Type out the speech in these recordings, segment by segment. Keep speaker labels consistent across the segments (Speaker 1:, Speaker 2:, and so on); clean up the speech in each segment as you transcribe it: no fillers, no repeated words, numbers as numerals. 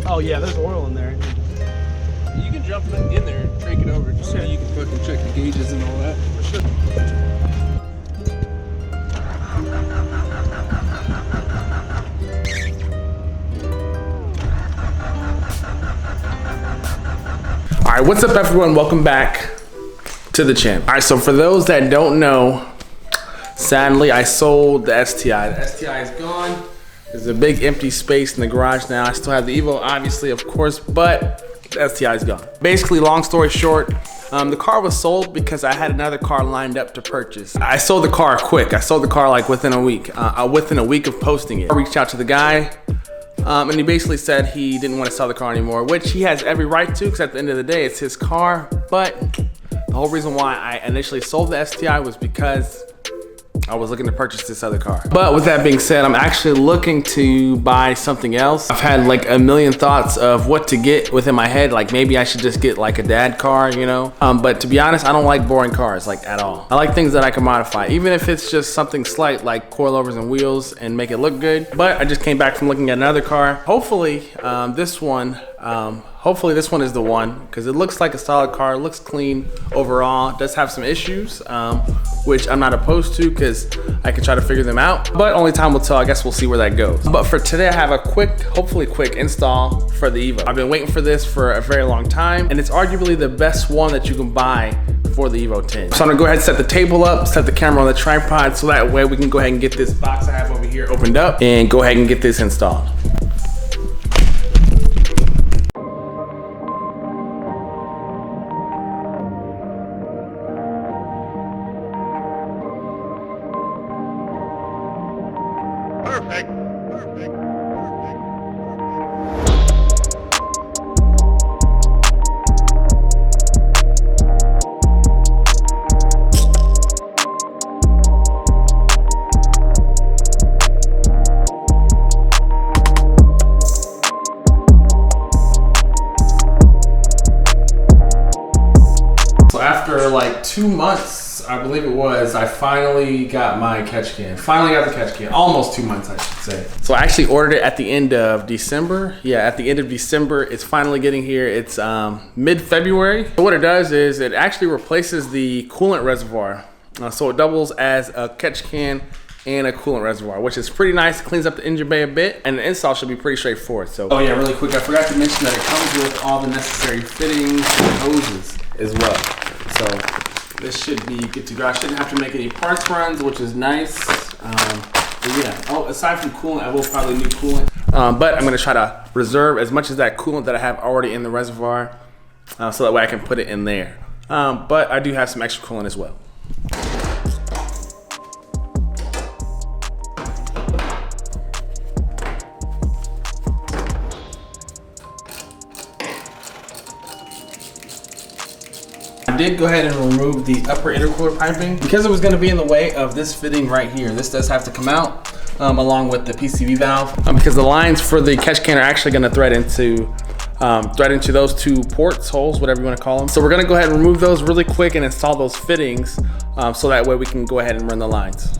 Speaker 1: Oh yeah, there's oil in there.
Speaker 2: You can jump in there and take it over just so you can fucking check the gauges and all that. For sure.
Speaker 3: All right, what's up everyone? Welcome back to the channel. All right, so for those that don't know, sadly I sold the STI. The STI is gone. There's a big empty space in the garage now. I still have the EVO, obviously, of course, but the STI is gone. Basically, long story short, the car was sold because I had another car lined up to purchase. I sold the car quick. I sold the car like within a week of posting it. I reached out to the guy, and he basically said he didn't want to sell the car anymore, which he has every right to, because at the end of the day, it's his car. But the whole reason why I initially sold the STI was because I was looking to purchase this other car. But with that being said, I'm actually looking to buy something else. I've had like a million thoughts of what to get within my head. Like maybe I should just get like a dad car, you know? But to be honest, I don't like boring cars like at all. I like things that I can modify, even if it's just something slight like coilovers and wheels and make it look good. But I just came back from looking at another car. Hopefully this one is the one, because it looks like a solid car. It looks clean overall. It does have some issues, which I'm not opposed to because I can try to figure them out. But only time will tell. I guess we'll see where that goes. But for today, I have a quick, hopefully quick install for the EVO. I've been waiting for this for a very long time, and it's arguably the best one that you can buy for the EVO 10. So I'm gonna go ahead and set the table up, set the camera on the tripod, so that way we can go ahead and get this box I have over here opened up and go ahead and get this installed.
Speaker 2: Perfect.
Speaker 3: So after like 2 months, I believe it was, I finally got my catch can. Finally got the catch can. Almost 2 months, I should say. So I actually ordered it at the end of December. Yeah, at the end of December, it's finally getting here. It's mid-February. So what it does is it actually replaces the coolant reservoir. So it doubles as a catch can and a coolant reservoir, which is pretty nice. It cleans up the engine bay a bit, and the install should be pretty straightforward. So, oh yeah, really quick, I forgot to mention that it comes with all the necessary fittings and hoses as well. So this should be good to go. I shouldn't have to make any parts runs, which is nice. But yeah, oh, aside from coolant, I will probably need coolant. But I'm gonna try to reserve as much of that coolant that I have already in the reservoir, so that way I can put it in there. But I do have some extra coolant as well. I did go ahead and remove the upper intercooler piping because it was going to be in the way of this fitting right here. This does have to come out along with the PCV valve because the lines for the catch can are actually going to thread into those two ports, holes, whatever you want to call them. So we're going to go ahead and remove those really quick and install those fittings so that way we can go ahead and run the lines.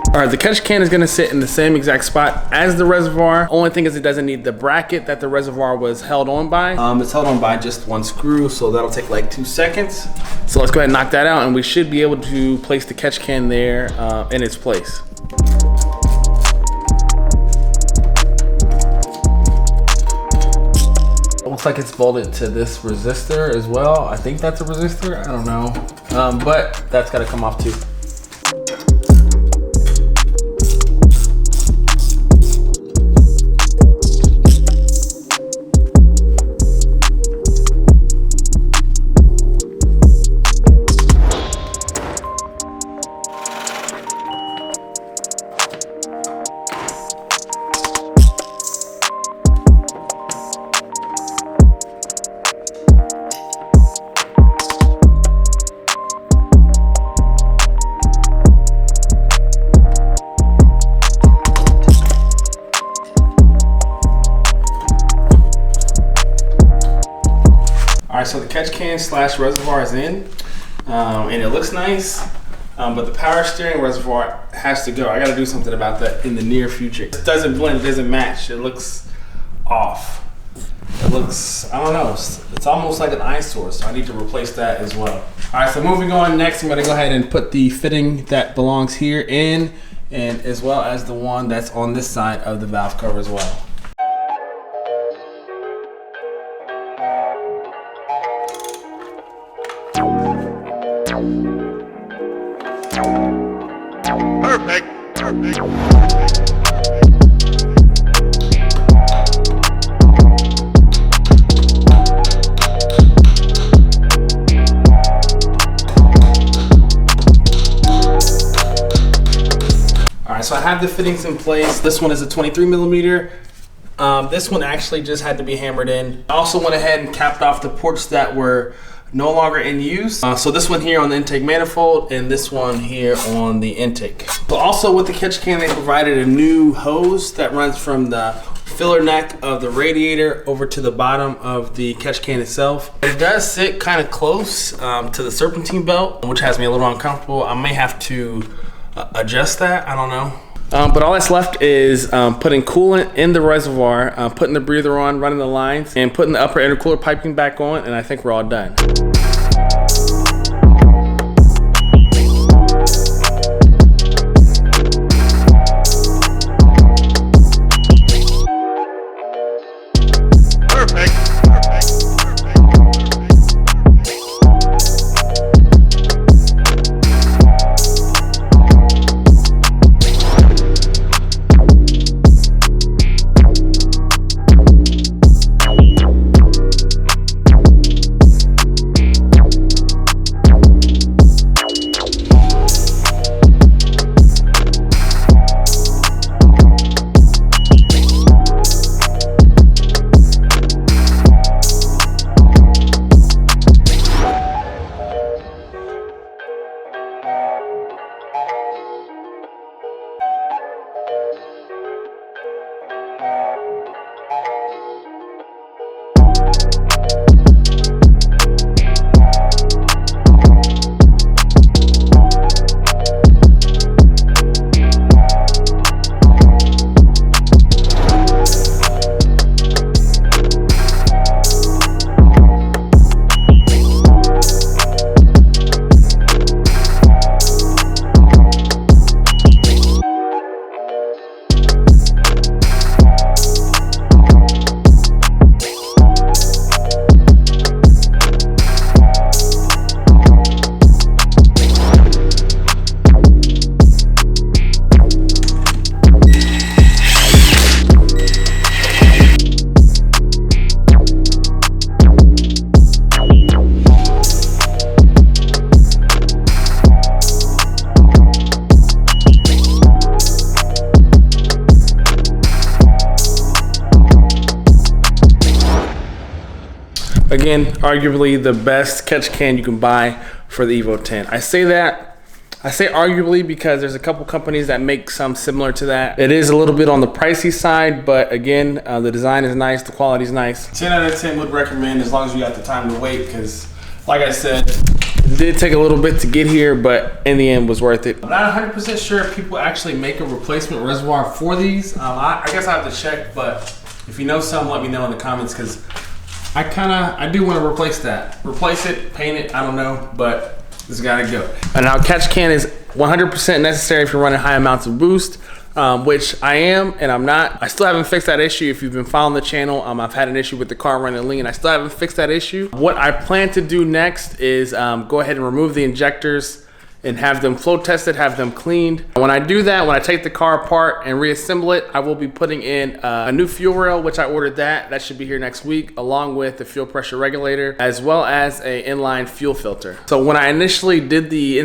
Speaker 3: All right, the catch can is gonna sit in the same exact spot as the reservoir. Only thing is it doesn't need the bracket that the reservoir was held on by. It's held on by just one screw, so that'll take like 2 seconds. So let's go ahead and knock that out, and we should be able to place the catch can there in its place. It looks like it's bolted to this resistor as well. I think that's a resistor, I don't know. But that's gotta come off too. right, so the catch can slash reservoir is in, and it looks nice, but the power steering reservoir has to go. I gotta do something about that in the near future. It doesn't blend, it doesn't match. It looks off. It looks, I don't know, it's almost like an eyesore, so I need to replace that as well. All right, so moving on, next I'm gonna go ahead and put the fitting that belongs here in, and as well as the one that's on this side of the valve cover as well.
Speaker 4: Perfect.
Speaker 3: All right, so I have the fittings in place. This one is a 23 millimeter. This one actually just had to be hammered in. I also went ahead and capped off the ports that were no longer in use. So this one here on the intake manifold and this one here on the intake. But also with the catch can, they provided a new hose that runs from the filler neck of the radiator over to the bottom of the catch can itself. It does sit kind of close to the serpentine belt, which has me a little uncomfortable. I may have to adjust that, I don't know. But all that's left is putting coolant in the reservoir, putting the breather on, running the lines, and putting the upper intercooler piping back on, and I think we're all done. Again, arguably the best catch can you can buy for the EVO 10. I say arguably because there's a couple companies that make some similar to that. It is a little bit on the pricey side, but again, the design is nice, the quality is nice. 10 out of 10 would recommend as long as you got the time to wait, because like I said, it did take a little bit to get here, but in the end was worth it. I'm not 100% sure if people actually make a replacement reservoir for these. I guess I have to check, but if you know some, let me know in the comments, because I do want to replace that. Replace it, paint it, I don't know, but it's gotta go. And now catch can is 100% necessary if you're running high amounts of boost, which I am and I'm not. I still haven't fixed that issue. If you've been following the channel, I've had an issue with the car running lean. I still haven't fixed that issue. What I plan to do next is go ahead and remove the injectors and have them flow tested, have them cleaned. When I do that, when I take the car apart and reassemble it, I will be putting in a new fuel rail, which I ordered that should be here next week, along with the fuel pressure regulator, as well as a inline fuel filter. So when I initially did the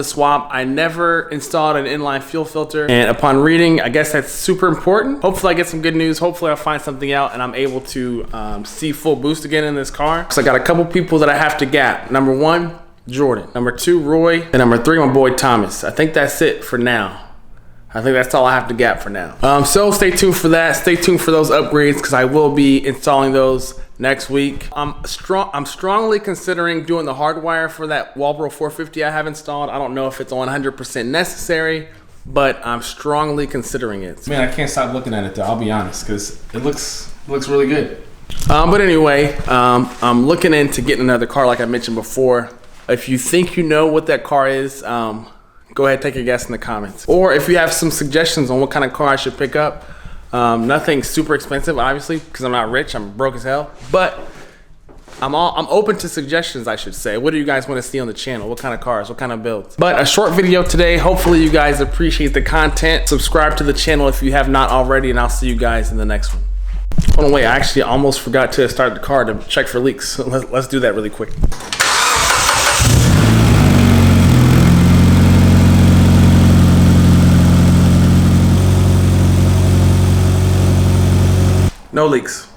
Speaker 3: swap, I never installed an inline fuel filter. And upon reading, I guess that's super important. Hopefully I get some good news. Hopefully I'll find something out and I'm able to see full boost again in this car. So I got a couple people that I have to gap. Number 1, Jordan. Number 2, Roy. And number 3, my boy Thomas. I think that's it for now. I think that's all I have to gap for now. So stay tuned for that. Stay tuned for those upgrades, because I will be installing those next week. I'm strongly considering doing the hardwire for that Walbro 450 I have installed. I don't know if it's 100% necessary, but I'm strongly considering it. Man, I can't stop looking at it though, I'll be honest, because it looks really good. But anyway, I'm looking into getting another car like I mentioned before. If you think you know what that car is, go ahead, take a guess in the comments. Or if you have some suggestions on what kind of car I should pick up. Nothing super expensive, obviously, because I'm not rich, I'm broke as hell. But I'm open to suggestions, I should say. What do you guys want to see on the channel? What kind of cars, what kind of builds? But a short video today. Hopefully you guys appreciate the content. Subscribe to the channel if you have not already, and I'll see you guys in the next one. Hold on, wait, I actually almost forgot to start the car to check for leaks. So let's do that really quick. No leaks.